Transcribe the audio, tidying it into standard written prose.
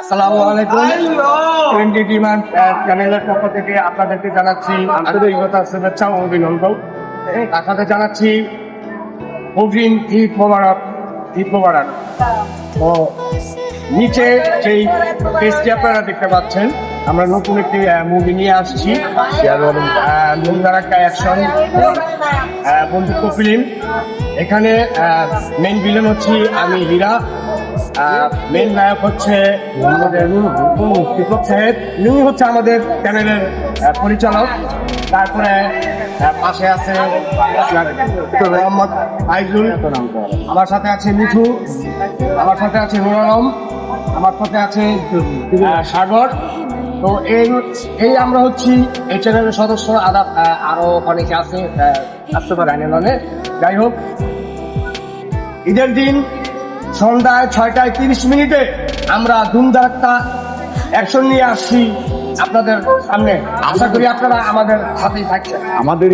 আসসালামু আলাইকুম। 20 ডিমান্ড চ্যানেলের পক্ষ থেকে আপনাদেরকে জানাচ্ছি আন্তরিকতার শুভেচ্ছা ও অভিনন্দন। তার সাথে জানাচ্ছি অগ্রিম ঈদ মোবারক। ঈদ মোবারক। তো নিচে যেই পেজটি আপনারা দেখতে পাচ্ছেন, আমরা নতুন একটি মুভি নিয়ে আসছি, অ্যাকশন বন্ধুত্ব ফিল্ম। এখানে মেইন ভিলেন হচ্ছি আমি, হীরা। মেইন নায়ক হচ্ছে আমাদের দীপক সাহেব, ইনি হচ্ছে আমাদের চ্যানেলের পরিচালক। তারপরে পাশে আছে মোহাম্মদ আইজুল, আমার সাথে আছে মিঠু, আমার সাথে আছে নুর আলম, আমার সাথে আছে সাগর। তো এই আমরা হচ্ছি এই চ্যানেলের সদস্য। আরো অনেকে আছে, আসতে পারে আইনে। যাই হোক, ঈদের দিন সন্ধ্যায় 6:30 আমরা ধুমধারাক্কা অ্যাকশন নিয়ে আসছি আপনাদের সামনে। আশা করি আপনারা আমাদের সাথেই থাকছেন। আমাদের